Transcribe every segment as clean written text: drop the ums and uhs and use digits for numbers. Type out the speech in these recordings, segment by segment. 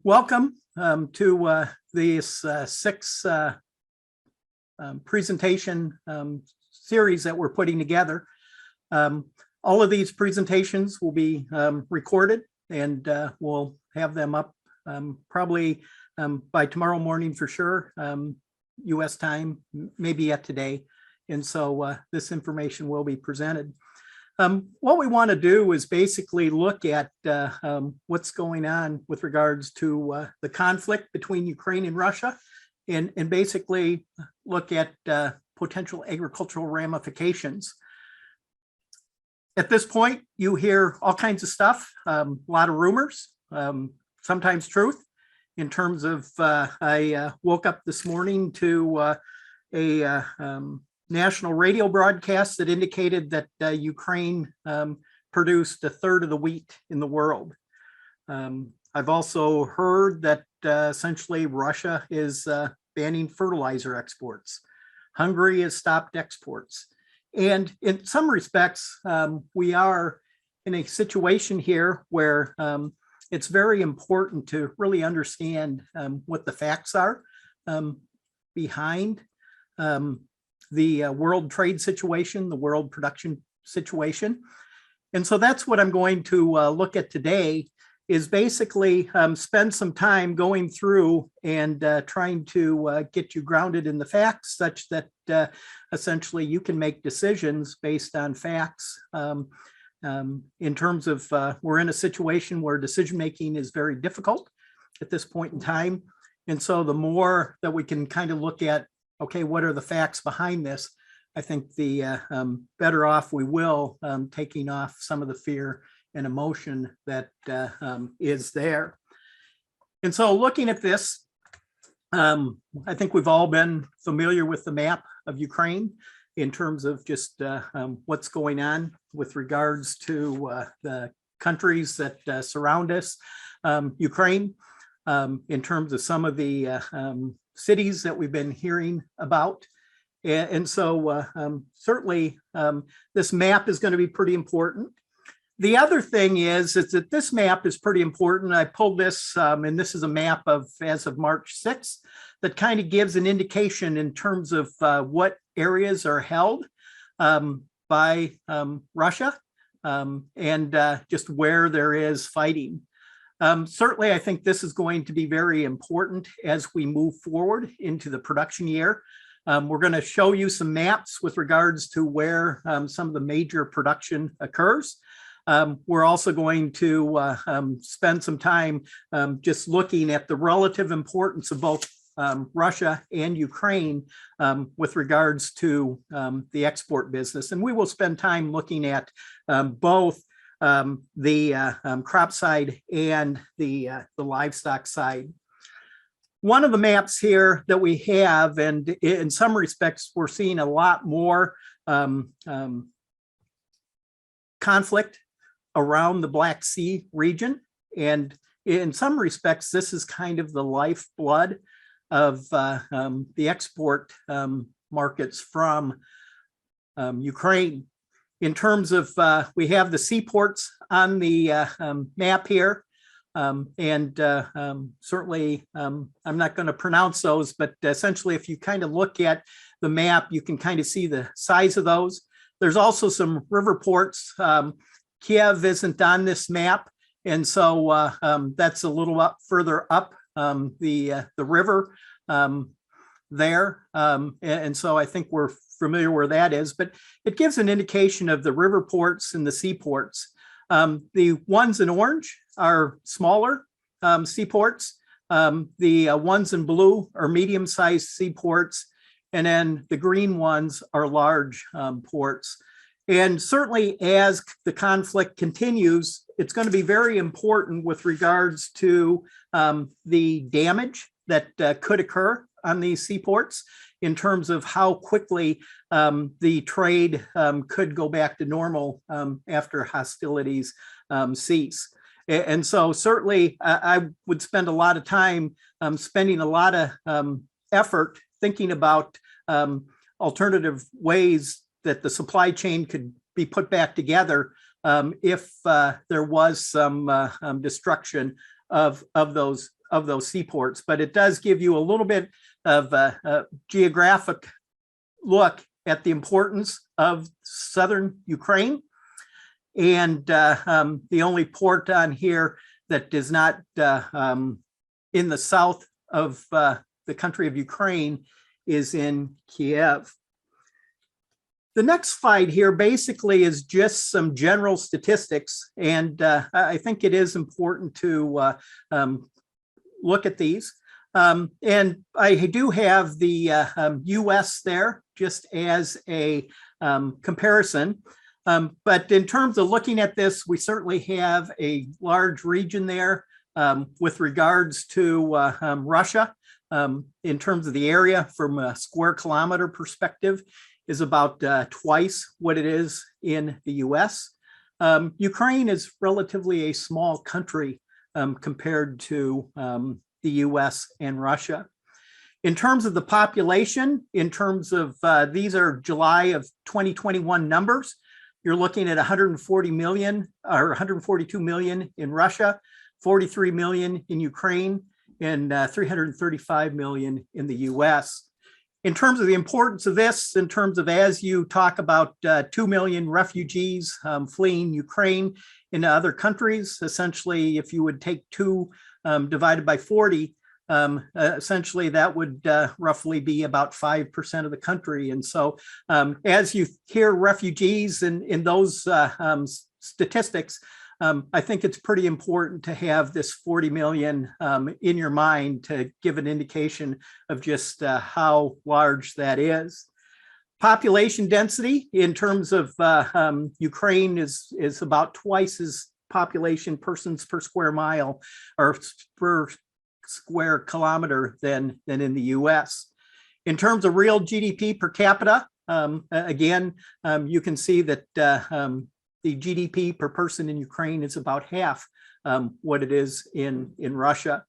Welcome to this six presentation series that we're putting together. All of these presentations will be recorded, and we'll have them up probably by tomorrow morning for sure, US time, maybe yet today. And so this information will be presented. What we want to do is basically look at what's going on with regards to the conflict between Ukraine and Russia, and basically look at potential agricultural ramifications. At this point, you hear all kinds of stuff, a lot of rumors, sometimes truth. In terms of, I woke up this morning to a national radio broadcast that indicated that Ukraine produced a third of the wheat in the world. I've also heard that essentially Russia is banning fertilizer exports. Hungary has stopped exports. And in some respects, we are in a situation here where it's very important to really understand what the facts are behind the world trade situation, the world production situation. And so that's what I'm going to look at today, is basically spend some time going through and trying to get you grounded in the facts such that essentially you can make decisions based on facts. In terms of we're in a situation where decision-making is very difficult at this point in time. And so the more that we can kind of look at, okay, what are the facts behind this? I think the better off we will, taking off some of the fear and emotion that is there. And so looking at this, I think we've all been familiar with the map of Ukraine in terms of just what's going on with regards to the countries that surround us. Ukraine, in terms of some of the cities that we've been hearing about. And so certainly this map is going to be pretty important. The other thing is that this map is pretty important. I pulled this, and this is a map of as of March 6th that kind of gives an indication in terms of what areas are held by Russia and just where there is fighting. Certainly, I think this is going to be very important as we move forward into the production year. We're going to show you some maps with regards to where some of the major production occurs. We're also going to spend some time just looking at the relative importance of both Russia and Ukraine with regards to the export business. And we will spend time looking at both the crop side and the livestock side. One of the maps here that we have, and in some respects, we're seeing a lot more conflict around the Black Sea region. And in some respects, this is kind of the lifeblood of the export markets from Ukraine. In terms of, we have the seaports on the map here, and certainly I'm not going to pronounce those, but essentially if you kind of look at the map, you can kind of see the size of those. There's also some river ports. Kiev isn't on this map, and so that's a little up further up the river there. And so I think we're familiar where that is, but it gives an indication of the river ports and the seaports. The ones in orange are smaller seaports. The ones in blue are medium-sized seaports, and then the green ones are large ports. And certainly as the conflict continues, it's going to be very important with regards to the damage that could occur on these seaports in terms of how quickly the trade could go back to normal after hostilities cease. And so certainly I would spend a lot of time spending a lot of effort thinking about alternative ways that the supply chain could be put back together if there was some destruction of those those seaports, but it does give you a little bit of a geographic look at the importance of southern Ukraine. And the only port on here that is not in the south of the country of Ukraine is in Kiev. The next slide here basically is just some general statistics, and I think it is important to look at these. And I do have the US there just as a comparison. But in terms of looking at this, we certainly have a large region there with regards to Russia. In terms of the area from a square kilometer perspective is about twice what it is in the US. Ukraine is relatively a small country compared to the US and Russia. In terms of the population, in terms of these are July of 2021 numbers, you're looking at 140 million or 142 million in Russia, 43 million in Ukraine, and 335 million in the US. In terms of the importance of this, in terms of as you talk about 2 million refugees fleeing Ukraine into other countries, essentially, if you would take 2 divided by 40, essentially that would roughly be about 5% of the country. And so as you hear refugees in those statistics, I think it's pretty important to have this 40 million in your mind to give an indication of just how large that is. Population density in terms of Ukraine is about twice as population persons per square mile or per square kilometer than in the US. In terms of real GDP per capita, again, you can see that the GDP per person in Ukraine is about half what it is in Russia.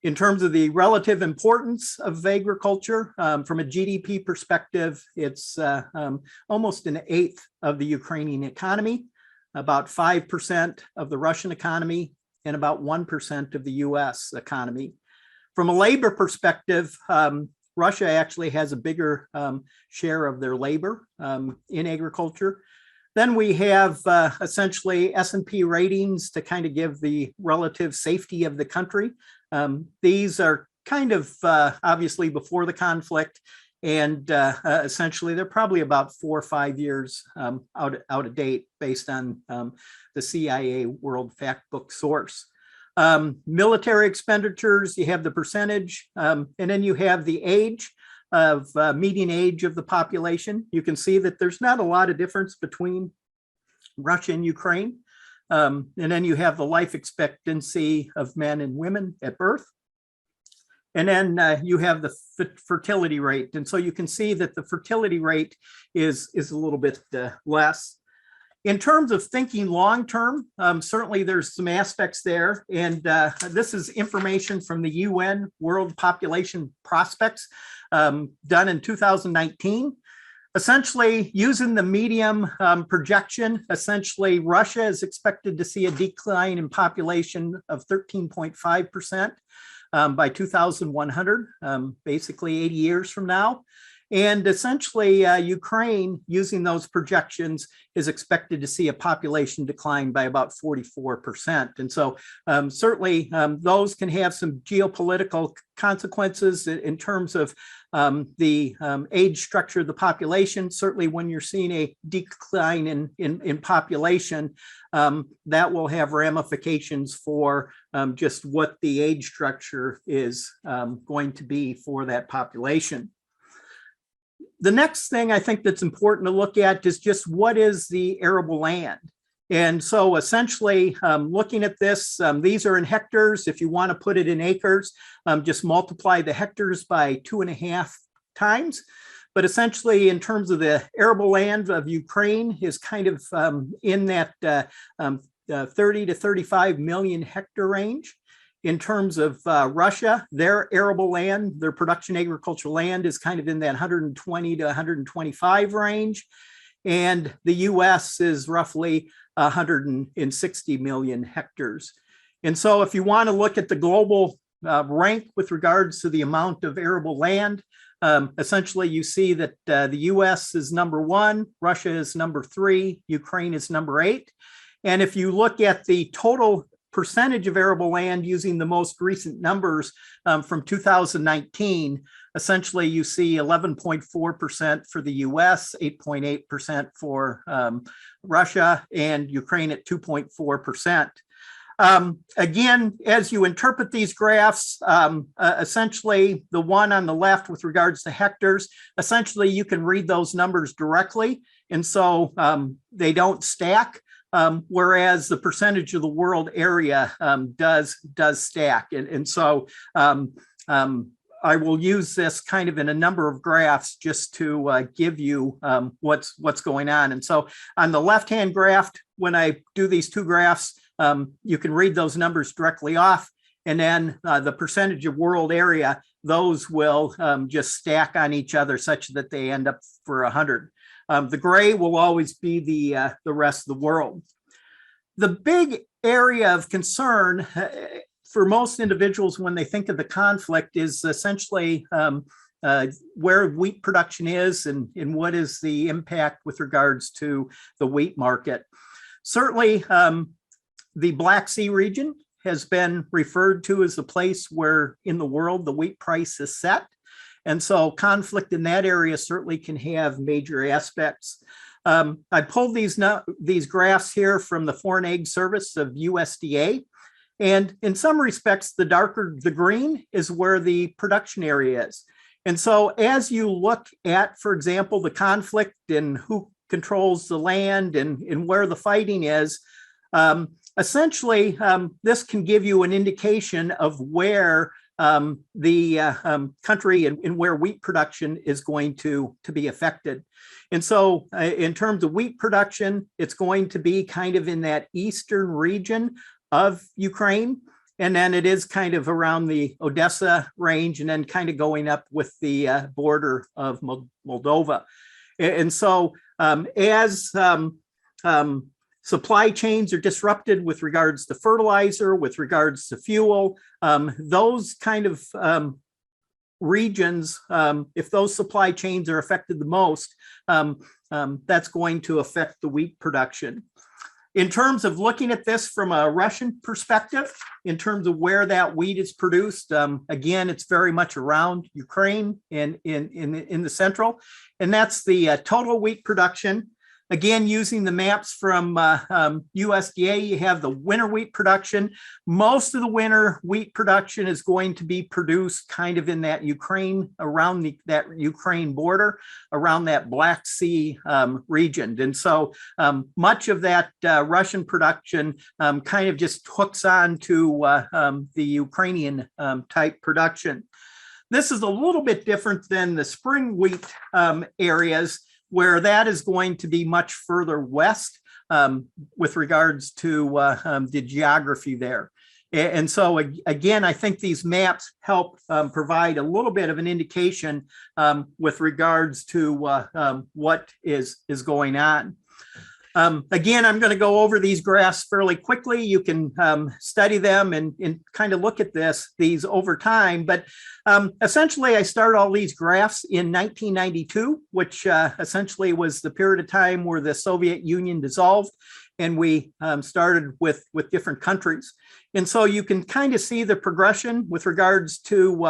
In terms of the relative importance of agriculture, from a GDP perspective, it's almost an eighth of the Ukrainian economy, about 5% of the Russian economy, and about 1% of the US economy. From a labor perspective, Russia actually has a bigger share of their labor in agriculture. Then we have essentially S&P ratings to kind of give the relative safety of the country. These are kind of obviously before the conflict, and essentially they're probably about 4 or 5 years out of date based on the CIA World Factbook source. Military expenditures, you have the percentage, and then you have the age of median age of the population. You can see that there's not a lot of difference between Russia and Ukraine. And then you have the life expectancy of men and women at birth. And then you have the fertility rate. And so you can see that the fertility rate is a little bit less. In terms of thinking long-term, certainly there's some aspects there. And this is information from the UN World Population Prospects done in 2019. Essentially, using the medium projection, essentially Russia is expected to see a decline in population of 13.5% by 2100, basically 80 years from now. And essentially, Ukraine, using those projections, is expected to see a population decline by about 44%. And so certainly those can have some geopolitical consequences in terms of the age structure of the population. Certainly when you're seeing a decline in population, that will have ramifications for just what the age structure is going to be for that population. The next thing I think that's important to look at is just what is the arable land. And so essentially looking at this, these are in hectares. If you want to put it in acres, just multiply the hectares by 2.5 times. But essentially in terms of the arable land of Ukraine is kind of in that 30 to 35 million hectare range. In terms of Russia, their arable land, their production agricultural land is kind of in that 120 to 125 range. And the US is roughly 160 million hectares. And so if you want to look at the global rank with regards to the amount of arable land. Essentially, you see that the US is number 1, Russia is number 3, Ukraine is number 8. And if you look at the total percentage of arable land using the most recent numbers from 2019, essentially you see 11.4% for the US, 8.8% for Russia, and Ukraine at 2.4%. Again, as you interpret these graphs, essentially the one on the left with regards to hectares, essentially you can read those numbers directly, and so they don't stack. Whereas the percentage of the world area does stack. And so I will use this kind of in a number of graphs just to give you what's going on. And so on the left-hand graph, when I do these two graphs, you can read those numbers directly off. And then the percentage of world area, those will just stack on each other such that they end up for 100. The gray will always be the rest of the world. The big area of concern for most individuals when they think of the conflict is essentially where wheat production is and what is the impact with regards to the wheat market. Certainly, the Black Sea region has been referred to as the place where in the world the wheat price is set. And so conflict in that area certainly can have major aspects. I pulled these graphs here from the Foreign Ag Service of USDA. And in some respects, the darker the green is where the production area is. And so as you look at, for example, the conflict and who controls the land and where the fighting is, essentially, this can give you an indication of where the country and where wheat production is going to be affected. And so in terms of wheat production, it's going to be kind of in that eastern region of Ukraine. And then it is kind of around the Odessa range and then kind of going up with the border of Moldova. And so as supply chains are disrupted with regards to fertilizer, with regards to fuel, those kind of regions, if those supply chains are affected the most, that's going to affect the wheat production. In terms of looking at this from a Russian perspective, in terms of where that wheat is produced, again, it's very much around Ukraine and in the central, and that's the total wheat production. Again, using the maps from USDA, you have the winter wheat production. Most of the winter wheat production is going to be produced kind of in that Ukraine, around that Ukraine border, around that Black Sea region. And so much of that Russian production kind of just hooks on to the Ukrainian type production. This is a little bit different than the spring wheat areas, where that is going to be much further west with regards to the geography there. And so, again, I think these maps help provide a little bit of an indication with regards to what is going on. Again, I'm going to go over these graphs fairly quickly. You can study them and kind of look at these over time. But essentially, I started all these graphs in 1992, which essentially was the period of time where the Soviet Union dissolved, and we started with different countries. And so you can kind of see the progression with regards to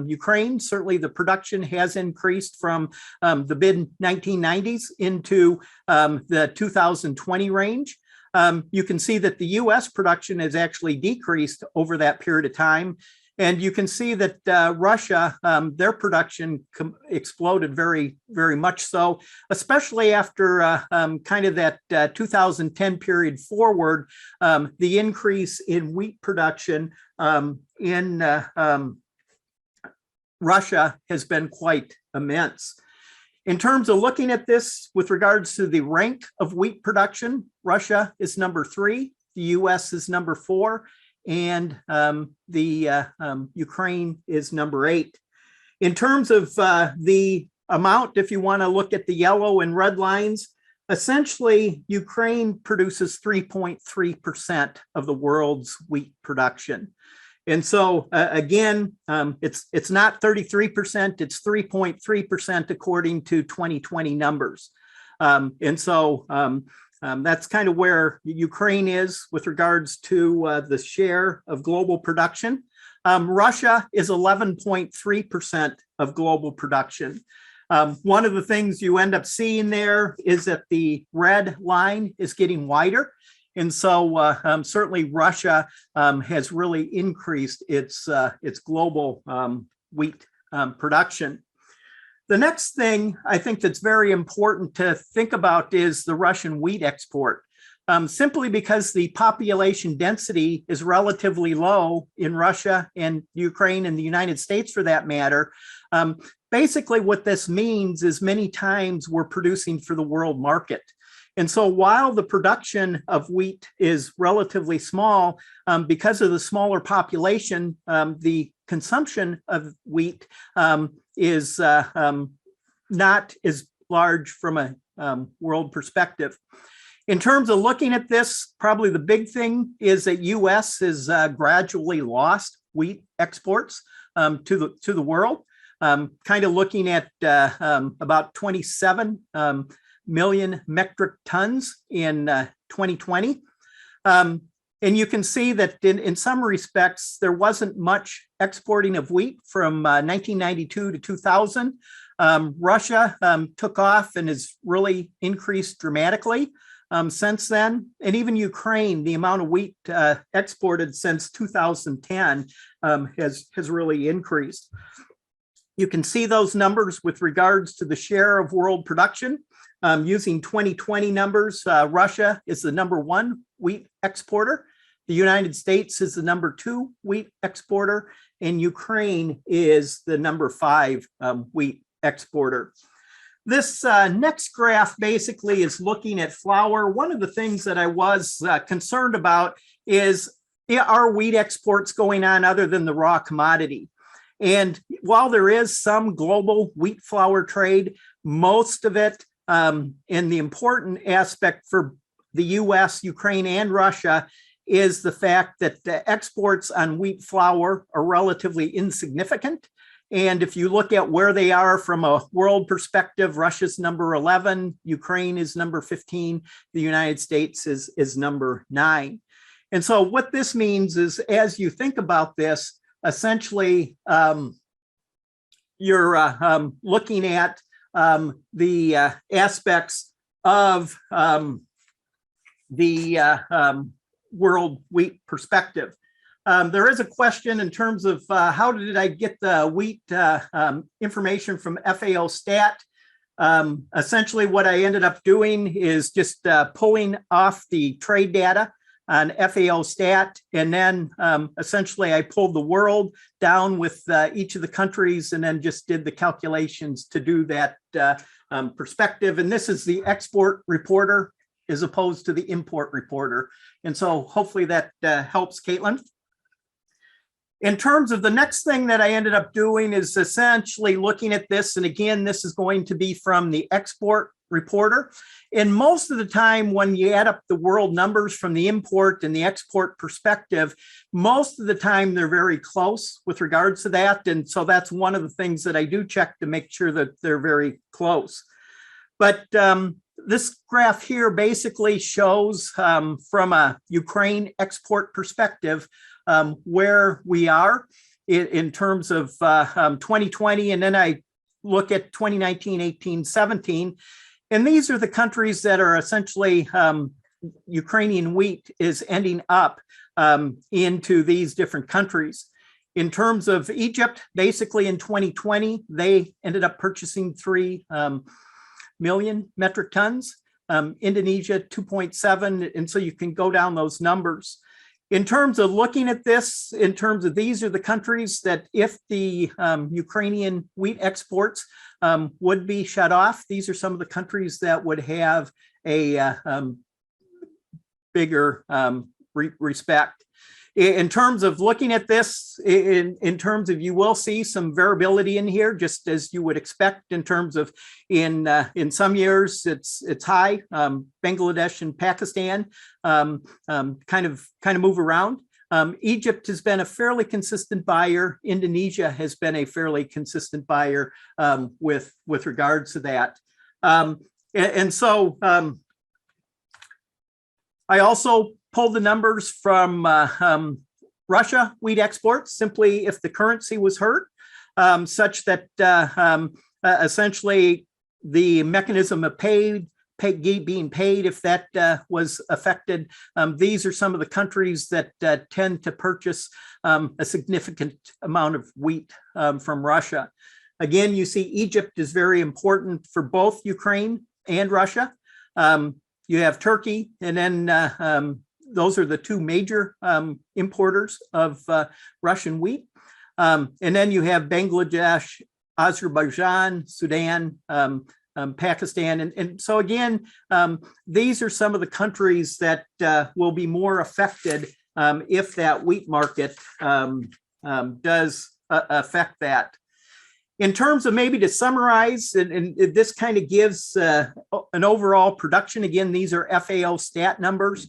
Ukraine. Certainly the production has increased from the mid-1990s into the 2020 range. You can see that the US production has actually decreased over that period of time. And you can see that Russia, their production exploded very, very much so, especially after kind of that 2010 period forward. The increase in wheat production in Russia has been quite immense. In terms of looking at this with regards to the rank of wheat production, Russia is number 3, the US is number 4, and the Ukraine is number 8. In terms of the amount, if you want to look at the yellow and red lines, essentially Ukraine produces 3.3% of the world's wheat production. And so again, it's not 33%, it's 3.3% according to 2020 numbers. And so that's kind of where Ukraine is with regards to the share of global production. Russia is 11.3% of global production. One of the things you end up seeing there is that the red line is getting wider. And so certainly Russia has really increased its global wheat production. The next thing I think that's very important to think about is the Russian wheat export. Simply because the population density is relatively low in Russia and Ukraine and the United States for that matter. Basically what this means is many times we're producing for the world market. And so while the production of wheat is relatively small, because of the smaller population, the consumption of wheat is not as large from a world perspective. In terms of looking at this, probably the big thing is that U.S. has gradually lost wheat exports to the world. Kind of looking at about 27 million metric tons in 2020. And you can see that in some respects, there wasn't much exporting of wheat from 1992 to 2000. Russia took off and has really increased dramatically since then. And even Ukraine, the amount of wheat exported since 2010 has really increased. You can see those numbers with regards to the share of world production. Using 2020 numbers, Russia is the #1 wheat exporter. The United States is the #2 wheat exporter, and Ukraine is the #5 wheat exporter. This next graph basically is looking at flour. One of the things that I was concerned about is, are wheat exports going on other than the raw commodity? And while there is some global wheat flour trade, most of it, and the important aspect for the US, Ukraine, and Russia is the fact that the exports on wheat flour are relatively insignificant. And if you look at where they are from a world perspective, Russia's #11, Ukraine is #15, the United States is #9. And so what this means is, as you think about this, essentially you're looking at the aspects of the world wheat perspective. There is a question in terms of how did I get the wheat information from FAO Stat? Essentially what I ended up doing is just pulling off the trade data on FAO Stat, and then essentially I pulled the world down with each of the countries and then just did the calculations to do that perspective. And this is the export reporter as opposed to the import reporter. And so hopefully that helps, Caitlin. In terms of the next thing that I ended up doing is essentially looking at this. And again, this is going to be from the export reporter. And most of the time when you add up the world numbers from the import and the export perspective, most of the time they're very close with regards to that. And so that's one of the things that I do check to make sure that they're very close. But this graph here basically shows from a Ukraine export perspective where we are in terms of 2020. And then I look at 2019, 18, 17. And these are the countries that are essentially Ukrainian wheat is ending up into these different countries. In terms of Egypt, basically in 2020, they ended up purchasing 3 million metric tons. Indonesia, 2.7. And so you can go down those numbers. In terms of looking at this, in terms of these are the countries that if the Ukrainian wheat exports would be shut off, these are some of the countries that would have a bigger respect. In terms of looking at this, in terms of you will see some variability in here, just as you would expect in terms of in some years it's high. Bangladesh and Pakistan kind of move around. Egypt has been a fairly consistent buyer. Indonesia has been a fairly consistent buyer with regards to that. I also pulled the numbers from Russia wheat exports, simply if the currency was hurt, such that essentially the mechanism of being paid, if that was affected. These are some of the countries that tend to purchase a significant amount of wheat from Russia. Again, you see Egypt is very important for both Ukraine and Russia. You have Turkey, and then those are the two major importers of Russian wheat. And then you have Bangladesh, Azerbaijan, Sudan, Pakistan. And so again, these are some of the countries that will be more affected if that wheat market does affect that. In terms of maybe to summarize, and this kind of gives an overall production. Again, these are FAO stat numbers.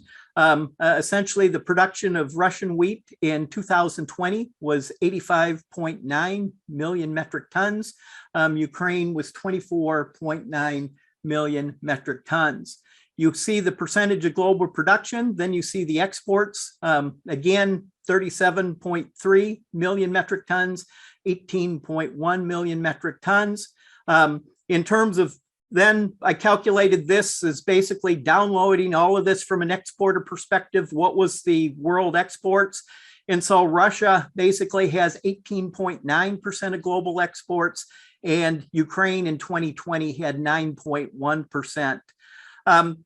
Essentially, the production of Russian wheat in 2020 was 85.9 million metric tons. Ukraine was 24.9 million metric tons. You see the percentage of global production, then you see the exports. Again, 37.3 million metric tons, 18.1 million metric tons. In terms of, then I calculated this as basically downloading all of this from an exporter perspective. What was the world exports? And so Russia basically has 18.9% of global exports, and Ukraine in 2020 had 9.1%.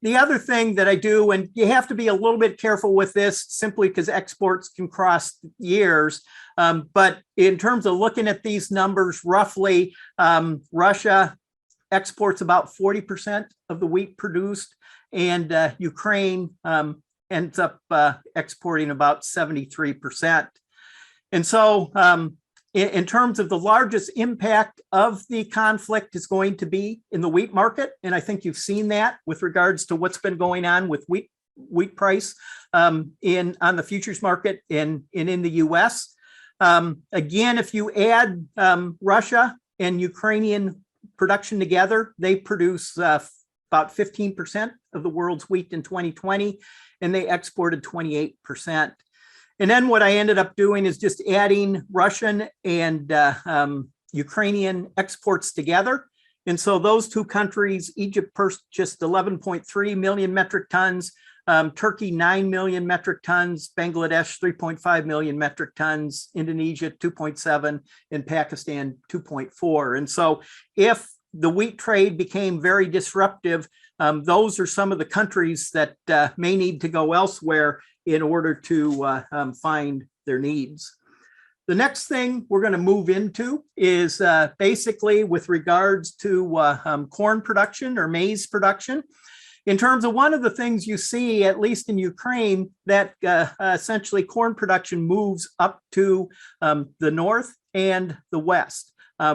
The other thing that I do, and you have to be a little bit careful with this simply because exports can cross years, but in terms of looking at these numbers, roughly Russia exports about 40% of the wheat produced, and Ukraine ends up exporting about 73%. And so in terms of the largest impact of the conflict is going to be in the wheat market. And I think you've seen that with regards to what's been going on with wheat price on the futures market in the US. Again, if you add Russia and Ukrainian production together, they produce about 15% of the world's wheat in 2020, and they exported 28%. And then what I ended up doing is just adding Russian and Ukrainian exports together. And so those two countries, Egypt purchased 11.3 million metric tons, Turkey 9 million metric tons, Bangladesh 3.5 million metric tons, Indonesia 2.7, and Pakistan 2.4. And so if the wheat trade became very disruptive, those are some of the countries that may need to go elsewhere in order to find their needs. The next thing we're going to move into is basically with regards to corn production or maize production. In terms of one of the things you see, at least in Ukraine, that essentially corn production moves up to the north and the west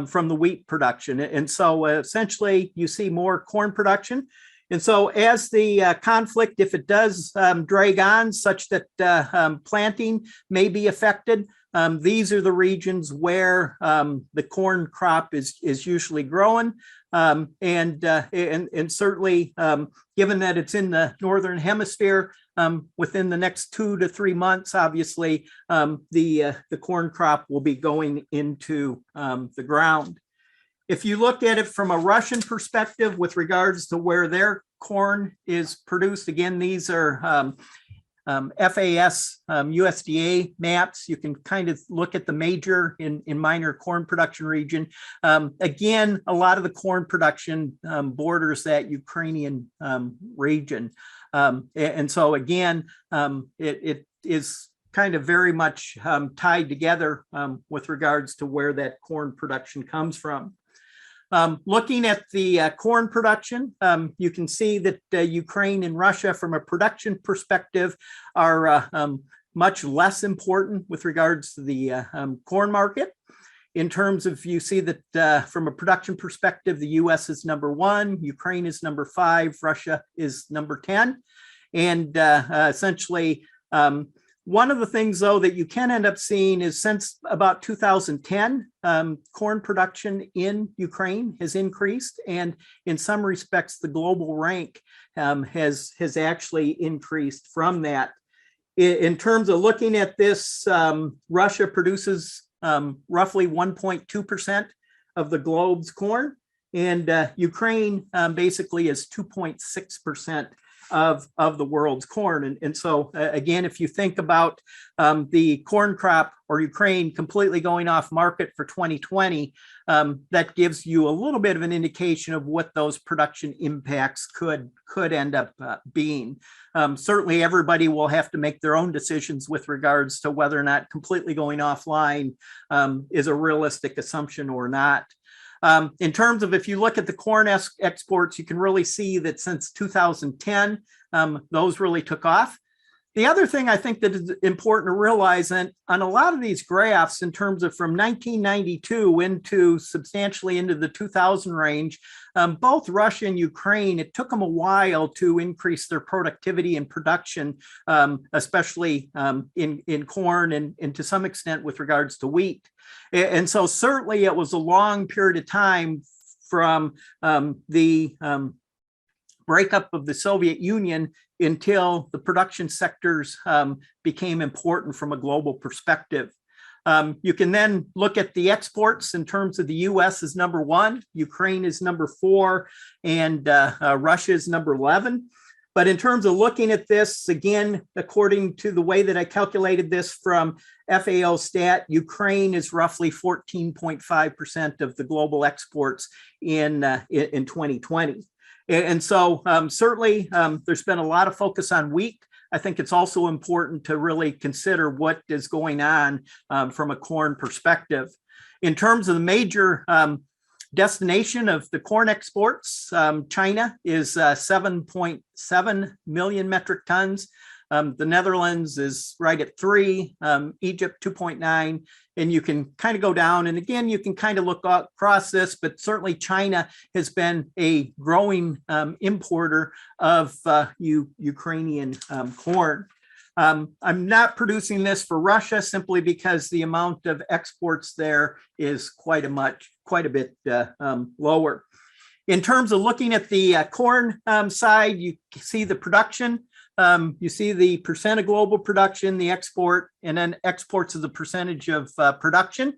from the wheat production. And so essentially you see more corn production. And so as the conflict, if it does drag on such that planting may be affected, these are the regions where the corn crop is usually growing. And certainly, given that it's in the northern hemisphere, within the next 2 to 3 months, obviously, the corn crop will be going into the ground. If you look at it from a Russian perspective with regards to where their corn is produced, again, these are FAS USDA maps. You can kind of look at the major and minor corn production region. Again, a lot of the corn production borders that Ukrainian region. And so again, it is kind of very much tied together with regards to where that corn production comes from. Looking at the corn production, you can see that Ukraine and Russia, from a production perspective, are much less important with regards to the corn market. In terms of, you see that from a production perspective, the US is number 1, Ukraine is number 5, Russia is number 10. And essentially, One of the things, though, that you can end up seeing is since about 2010, corn production in Ukraine has increased, and in some respects, the global rank has actually increased from that. In terms of looking at this, Russia produces roughly 1.2% of the globe's corn, and Ukraine basically is 2.6% of the world's corn. And so again, if you think about the corn crop or Ukraine completely going off market for 2020, that gives you a little bit of an indication of what those production impacts could end up being. Certainly everybody will have to make their own decisions with regards to whether or not completely going offline is a realistic assumption or not. In terms of, if you look at the corn exports, you can really see that since 2010, those really took off. The other thing I think that is important to realize, and on a lot of these graphs, in terms of from 1992 into substantially into the 2000 range, both Russia and Ukraine, it took them a while to increase their productivity and production, especially in corn and to some extent with regards to wheat. And so certainly it was a long period of time from the breakup of the Soviet Union until the production sectors became important from a global perspective. You can then look at the exports in terms of the US is number 1, Ukraine is number 4, and Russia is number 11. But in terms of looking at this, again, according to the way that I calculated this from FAO stat, Ukraine is roughly 14.5% of the global exports in 2020. And so certainly there's been a lot of focus on wheat. I think it's also important to really consider what is going on from a corn perspective. In terms of the major destination of the corn exports, China is 7.7 million metric tons. The Netherlands is right at 3, Egypt 2.9, and you can kind of go down. And again, you can kind of look across this, but certainly China has been a growing importer of Ukrainian corn. I'm not producing this for Russia simply because the amount of exports there is quite a bit lower. In terms of looking at the corn side, you see the production. You see the percent of global production, the export, and then exports as the percentage of production.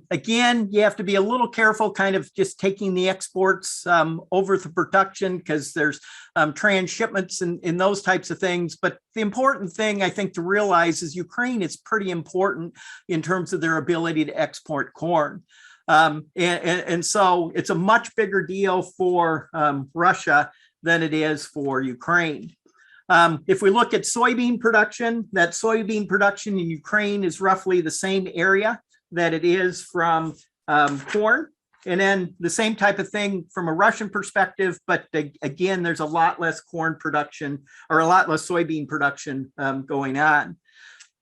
Again, you have to be a little careful kind of just taking the exports over the production because there's transshipments and those types of things. But the important thing I think to realize is Ukraine is pretty important in terms of their ability to export corn. And so it's a much bigger deal for Russia than it is for Ukraine. If we look at soybean production, that soybean production in Ukraine is roughly the same area that it is from corn. And then the same type of thing from a Russian perspective, but again, there's a lot less corn production or a lot less soybean production going on.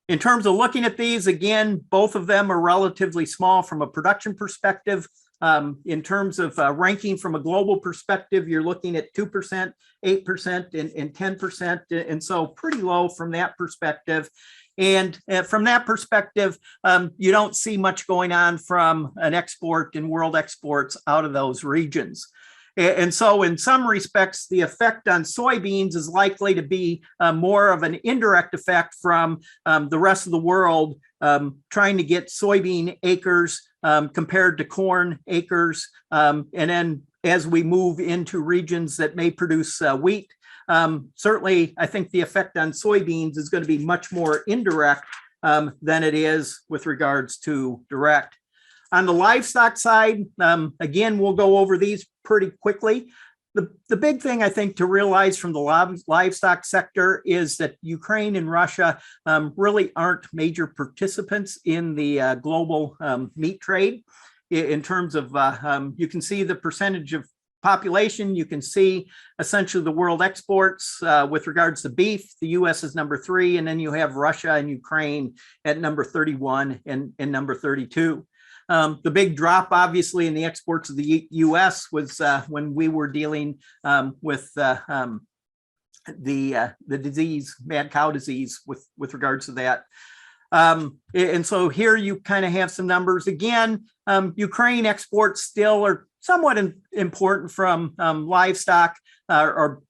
In terms of looking at these, again, both of them are relatively small from a production perspective. In terms of ranking from a global perspective, you're looking at 2%, 8%, and 10%. And so pretty low from that perspective. And from that perspective, you don't see much going on from an export and world exports out of those regions. And so in some respects, the effect on soybeans is likely to be more of an indirect effect from the rest of the world trying to get soybean acres compared to corn acres. And then as we move into regions that may produce wheat, certainly I think the effect on soybeans is going to be much more indirect than it is with regards to direct. On the livestock side, again, we'll go over these pretty quickly. The big thing I think to realize from the livestock sector is that Ukraine and Russia really aren't major participants in the global meat trade. In terms of, you can see the percentage of population, you can see essentially the world exports with regards to beef. The US is number 3, and then you have Russia and Ukraine at number 31 and number 32. The big drop, obviously, in the exports of the US was when we were dealing with the disease, mad cow disease, with regards to that. And so here you kind of have some numbers. Again, Ukraine exports still are somewhat important from livestock or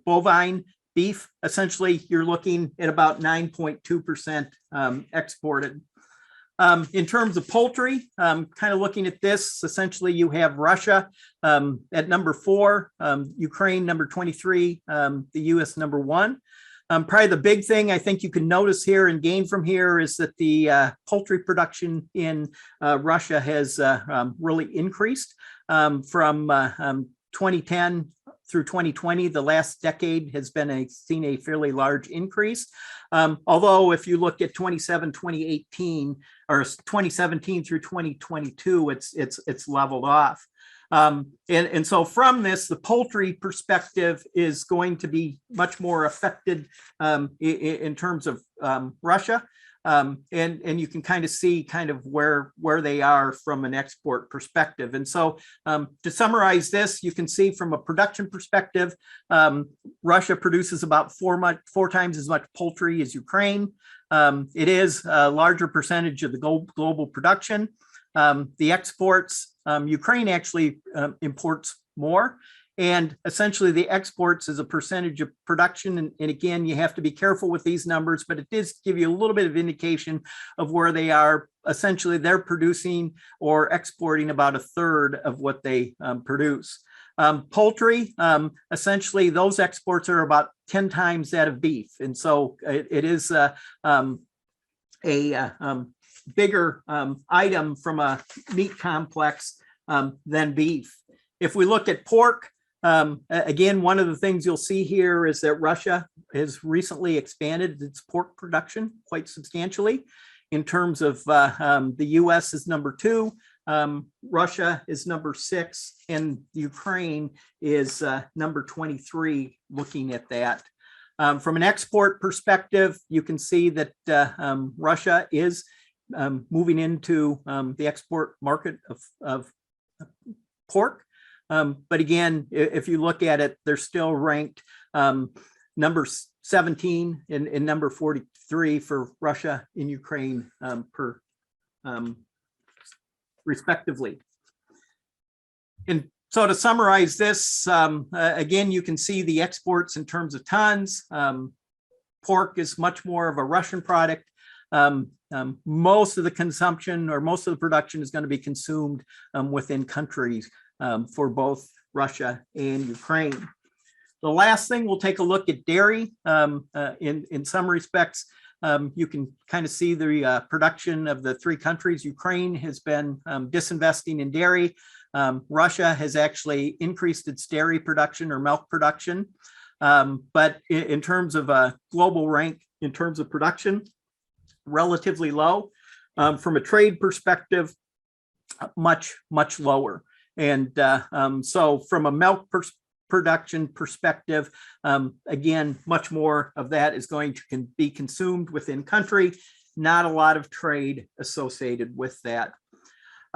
bovine beef. Essentially, you're looking at about 9.2% exported. In terms of poultry, kind of looking at this, essentially you have Russia at number 4, Ukraine number 23, the US number 1. Probably the big thing I think you can notice here and gain from here is that the poultry production in Russia has really increased from 2010 through 2020. The last decade has been seen a fairly large increase. Although if you look at 2018 or 2017 through 2022, it's leveled off. And so from this, the poultry perspective is going to be much more affected in terms of Russia. And you can kind of see kind of where they are from an export perspective. And so to summarize this, you can see from a production perspective, Russia produces about four times as much poultry as Ukraine. It is a larger percentage of the global production. The exports, Ukraine actually imports more. And essentially the exports is a percentage of production. And again, you have to be careful with these numbers, but it does give you a little bit of indication of where they are. Essentially, they're producing or exporting about a third of what they produce. Poultry, essentially those exports are about 10 times that of beef. And so it is a bigger item from a meat complex than beef. If we look at pork, again, one of the things you'll see here is that Russia has recently expanded its pork production quite substantially. In terms of the US is number 2, Russia is number 6, and Ukraine is number 23, looking at that. From an export perspective, you can see that Russia is moving into the export market of pork. But again, if you look at it, they're still ranked number 17 and number 43 for Russia and Ukraine respectively. And so to summarize this, again, you can see the exports in terms of tons. Pork is much more of a Russian product. Most of the consumption or most of the production is going to be consumed within countries for both Russia and Ukraine. The last thing, we'll take a look at dairy. In some respects, you can kind of see the production of the 3 countries. Ukraine has been disinvesting in dairy. Russia has actually increased its dairy production or milk production. But in terms of a global rank, in terms of production, relatively low. From a trade perspective, much lower. And so from a milk production perspective, again, much more of that is going to be consumed within country, not a lot of trade associated with that.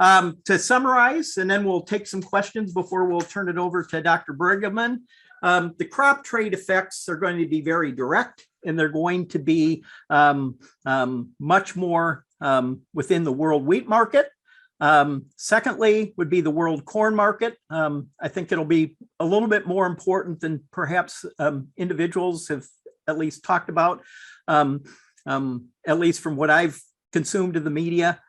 To summarize, and then we'll take some questions before we'll turn it over to Dr. Brigham. The crop trade effects are going to be very direct, and they're going to be much more within the world wheat market. Secondly would be the world corn market. I think it'll be a little bit more important than perhaps individuals have at least talked about, at least from what I've consumed in the media.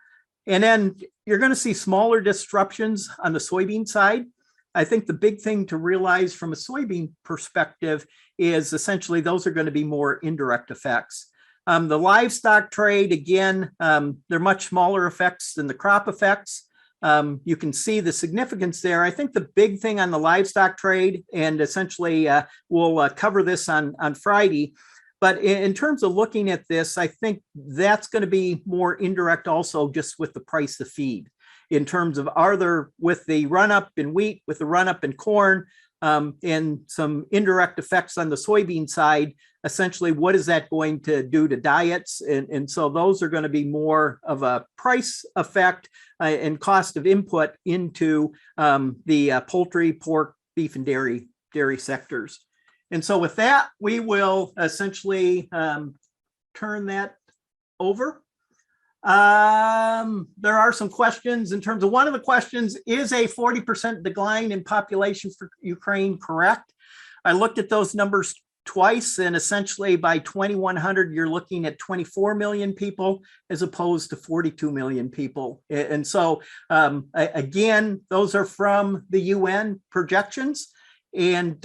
And then you're going to see smaller disruptions on the soybean side. I think the big thing to realize from a soybean perspective is essentially those are going to be more indirect effects. The livestock trade, again, they're much smaller effects than the crop effects. You can see the significance there. I think the big thing on the livestock trade, and essentially we'll cover this on Friday, but in terms of looking at this, I think that's going to be more indirect also just with the price of feed. In terms of are there, with the run up in wheat, with the run up in corn, and some indirect effects on the soybean side, essentially what is that going to do to diets? And so those are going to be more of a price effect and cost of input into the poultry, pork, beef, and dairy sectors. And so with that, we will essentially turn that over. There are some questions in terms of one of the questions, is a 40% decline in population for Ukraine correct? I looked at those numbers twice, and essentially by 2100, you're looking at 24 million people as opposed to 42 million people. And so again, those are from the UN projections, and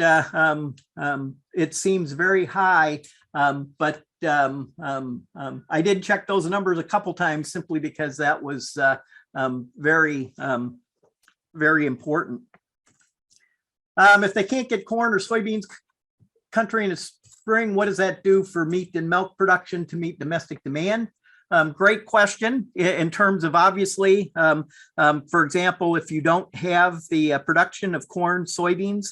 it seems very high, but I did check those numbers a couple times simply because that was very, very important. If they can't get corn or soybeans country in the spring, what does that do for meat and milk production to meet domestic demand? Great question in terms of obviously, for example, if you don't have the production of corn, soybeans,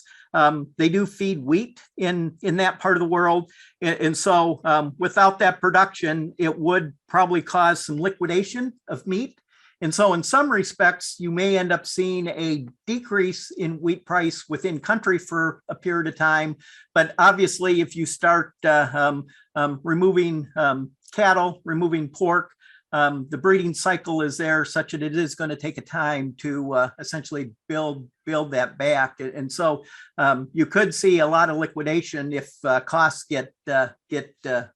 they do feed wheat in that part of the world. And so without that production, it would probably cause some liquidation of meat. And so in some respects, you may end up seeing a decrease in wheat price within country for a period of time. But obviously, if you start removing cattle, removing pork, the breeding cycle is there such that it is going to take a time to essentially build that back. And so you could see a lot of liquidation if costs get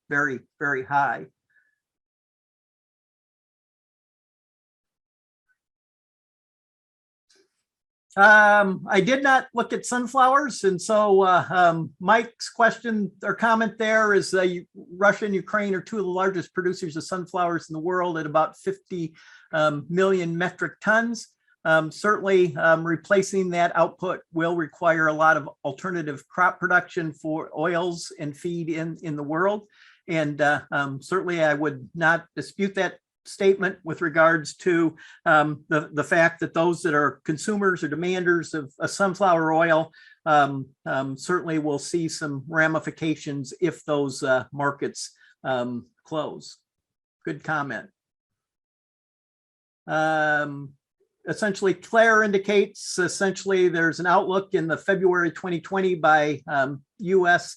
very, very high. I did not look at sunflowers, and so Mike's question or comment there is Russia and Ukraine are two of the largest producers of sunflowers in the world at about 50 million metric tons. Certainly replacing that output will require a lot of alternative crop production for oils and feed in the world. And certainly I would not dispute that statement with regards to the fact that those that are consumers or demanders of sunflower oil certainly will see some ramifications if those markets close. Good comment. Essentially, Claire indicates essentially there's an outlook in the February 2020 by U.S.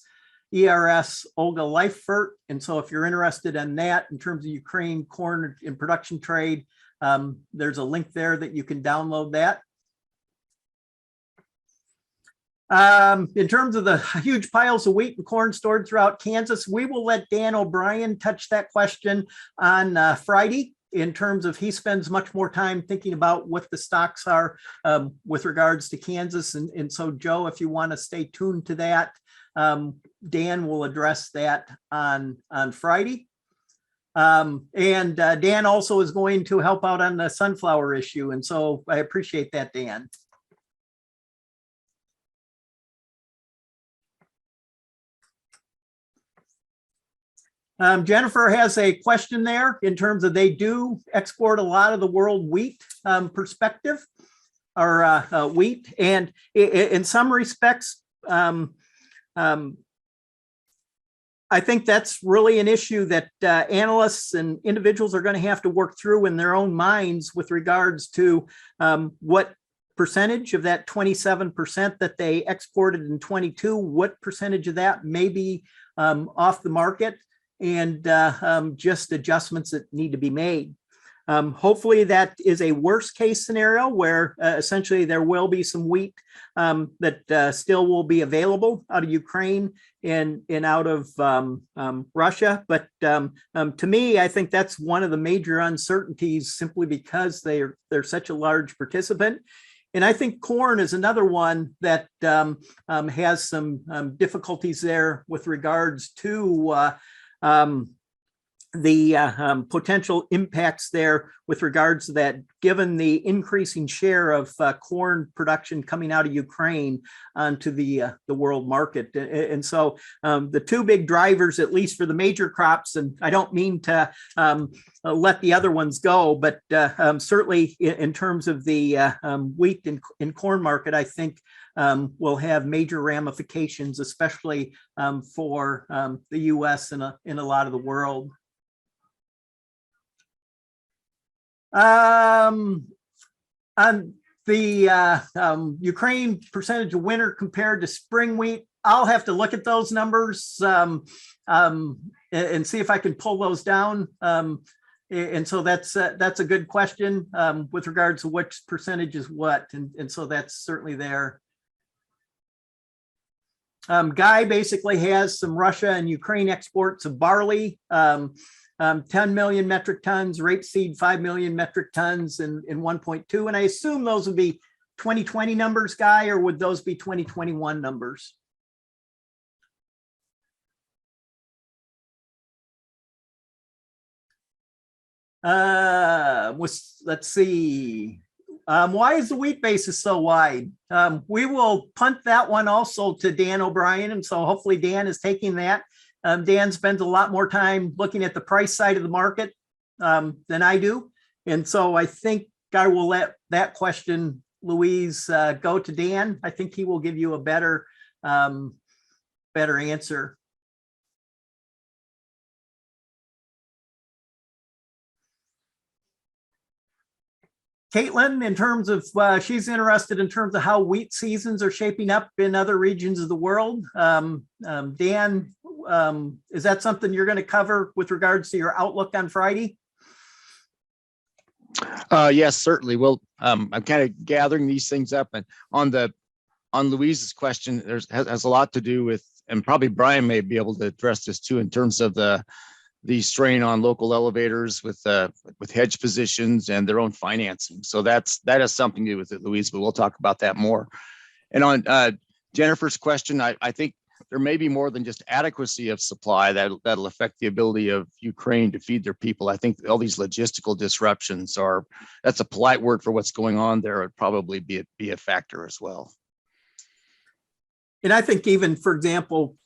ERS Olga Leifert. And so if you're interested in that in terms of Ukraine corn in production trade, there's a link there that you can download that. In terms of the huge piles of wheat and corn stored throughout Kansas, we will let Dan O'Brien touch that question on Friday in terms of he spends much more time thinking about what the stocks are with regards to Kansas. And so, Joe, if you want to stay tuned to that, Dan will address that on Friday. And Dan also is going to help out on the sunflower issue. And so I appreciate that, Dan. Jennifer has a question there in terms of they do export a lot of the world wheat perspective or wheat. And in some respects, I think that's really an issue that analysts and individuals are going to have to work through in their own minds with regards to what percentage of that 27% that they exported in 22, what percentage of that may be off the market, and just adjustments that need to be made. Hopefully that is a worst case scenario where essentially there will be some wheat that still will be available out of Ukraine and out of Russia. But to me, I think that's one of the major uncertainties simply because they're such a large participant. And I think corn is another one that has some difficulties there with regards to the potential impacts there with regards to that, given the increasing share of corn production coming out of Ukraine onto the world market. And so the two big drivers, at least for the major crops, and I don't mean to let the other ones go, but certainly in terms of the wheat and corn market, I think will have major ramifications, especially for the U.S. and in a lot of the world. On the Ukraine percentage of winter compared to spring wheat, I'll have to look at those numbers and see if I can pull those down. And so that's a good question with regards to which percentage is what. And so that's certainly there. Guy basically has some Russia and Ukraine exports of barley, 10 million metric tons, rapeseed 5 million metric tons and 1.2. And I assume those would be 2020 numbers, Guy, or would those be 2021 numbers? Let's see. Why is the wheat basis so wide? We will punt that one also to Dan O'Brien. And so hopefully Dan is taking that. Dan spends a lot more time looking at the price side of the market than I do. And so I think I will let that question, Louise, go to Dan. I think he will give you a better answer. Caitlin, in terms of, she's interested in terms of how wheat seasons are shaping up in other regions of the world. Dan, is that something you're going to cover with regards to your outlook on Friday? Yes, certainly. Well, I'm kind of gathering these things up, and on Louise's question, has a lot to do with, and probably Brian may be able to address this too, in terms of the strain on local elevators with hedge positions and their own financing. So that has something to do with it, Louise, but we'll talk about that more. And on Jennifer's question, I think there may be more than just adequacy of supply that'll affect the ability of Ukraine to feed their people. I think all these logistical disruptions that's a polite word for what's going on there, would probably be a factor as well. And I think even, for example,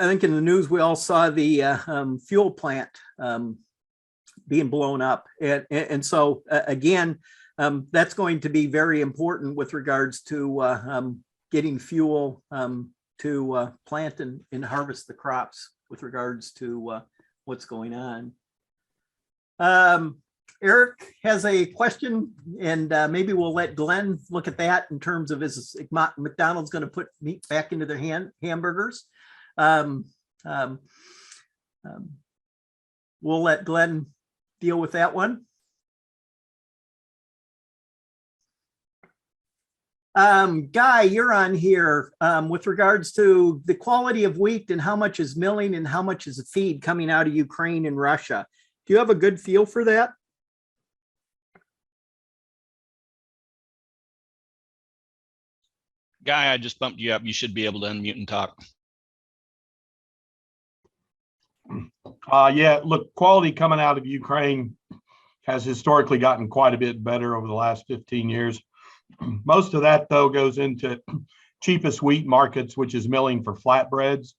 I think in the news, we all saw the fuel plant being blown up. And so again, that's going to be very important with regards to getting fuel to plant and harvest the crops with regards to what's going on. Eric has a question, and maybe we'll let Glenn look at that in terms of, is McDonald's going to put meat back into their hamburgers? We'll let Glenn deal with that one. Guy, you're on here with regards to the quality of wheat and how much is milling and how much is feed coming out of Ukraine and Russia. Do you have a good feel for that? Guy, I just bumped you up. You should be able to unmute and talk. Yeah, look, quality coming out of Ukraine has historically gotten quite a bit better over the last 15 years. Most of that, though, goes into cheapest wheat markets, which is milling for flatbreads,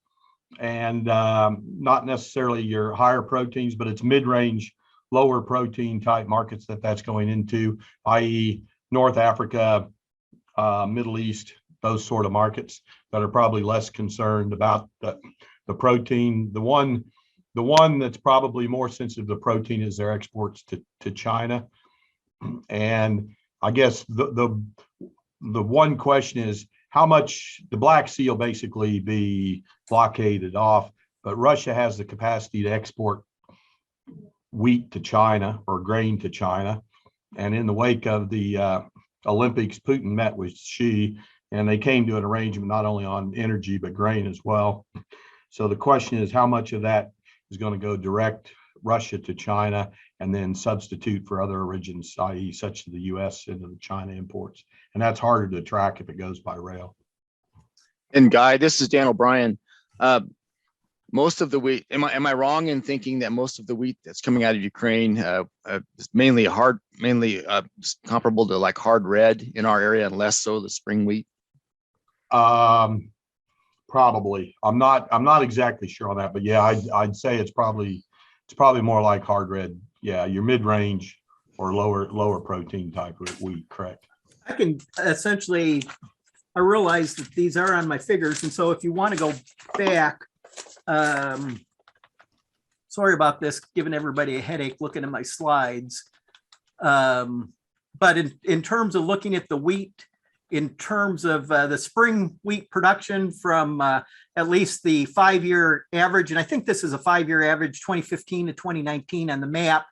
and not necessarily your higher proteins, but it's mid-range, lower protein type markets that's going into, i.e. North Africa, Middle East, those sort of markets that are probably less concerned about the protein. The one that's probably more sensitive to protein is their exports to China. And I guess the one question is how much the Black Sea will basically be blockaded off, but Russia has the capacity to export wheat to China or grain to China. And in the wake of the Olympics, Putin met with Xi, and they came to an arrangement not only on energy, but grain as well. So the question is how much of that is going to go direct Russia to China and then substitute for other origins, i.e. such as the US into the China imports. And that's harder to track if it goes by rail. And Guy, this is Dan O'Brien. Most of the wheat, am I wrong in thinking that most of the wheat that's coming out of Ukraine is mainly comparable to like hard red in our area and less so the spring wheat? Probably. I'm not exactly sure on that, but yeah, I'd say it's probably more like hard red. Yeah, your mid-range or lower protein type of wheat, correct. I can essentially, I realize that these are on my figures, and so if you want to go back, sorry about this, giving everybody a headache looking at my slides. But in terms of looking at the wheat in terms of the spring wheat production from at least the 5-year average, and I think this is a 5-year average, 2015 to 2019 on the map,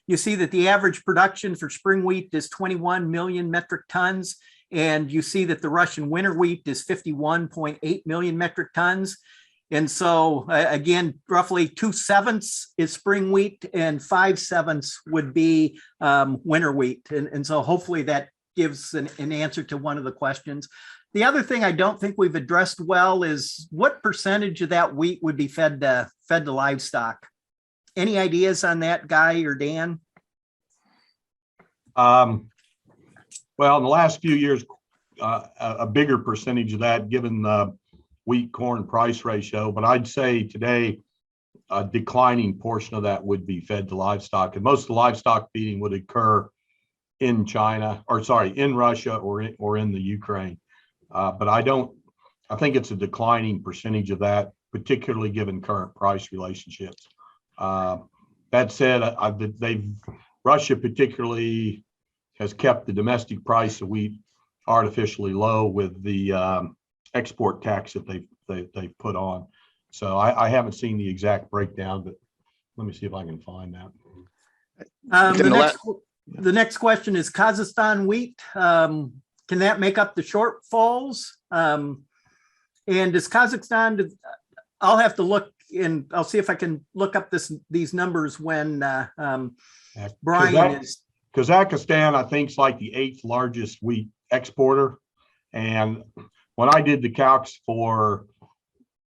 you see that the average production for spring wheat is 21 million metric tons. And you see that the Russian winter wheat is 51.8 million metric tons. And so again, roughly 2/7 is spring wheat and 5/7 would be winter wheat. And so hopefully that gives an answer to one of the questions. The other thing I don't think we've addressed well is what percentage of that wheat would be fed to livestock? Any ideas on that, Guy or Dan? Well, in the last few years, a bigger percentage of that, given the wheat corn price ratio, but I'd say today a declining portion of that would be fed to livestock, and most of the livestock feeding would occur in China, or sorry, in Russia or in the Ukraine. But I think it's a declining percentage of that, particularly given current price relationships. That said, Russia particularly has kept the domestic price of wheat artificially low with the export tax that they've put on. So I haven't seen the exact breakdown, but let me see if I can find that. The next question is Kazakhstan wheat. Can that make up the shortfalls? And does Kazakhstan, I'll have to look and I'll see if I can look up these numbers when Brian is. Kazakhstan, I think, is like the 8th largest wheat exporter. And when I did the calcs for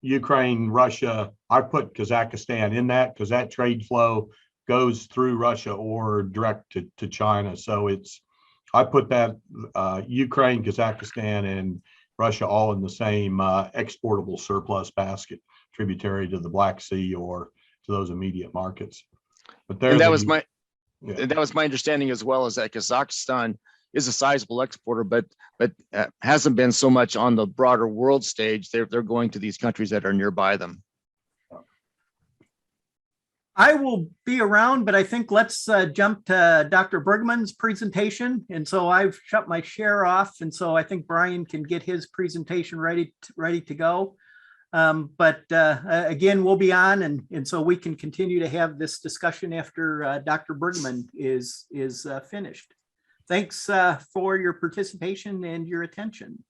Ukraine, Russia, I put Kazakhstan in that because that trade flow goes through Russia or direct to China. So I put that Ukraine, Kazakhstan, and Russia all in the same exportable surplus basket, tributary to the Black Sea or to those immediate markets. But that was my understanding as well, is that Kazakhstan is a sizable exporter, but hasn't been so much on the broader world stage. They're going to these countries that are nearby them. I will be around, but I think let's jump to Dr. Bergman's presentation. And so I've shut my share off. And so I think Brian can get his presentation ready to go. But again, we'll be on and so we can continue to have this discussion after Dr. Bergman is finished. Thanks for your participation and your attention.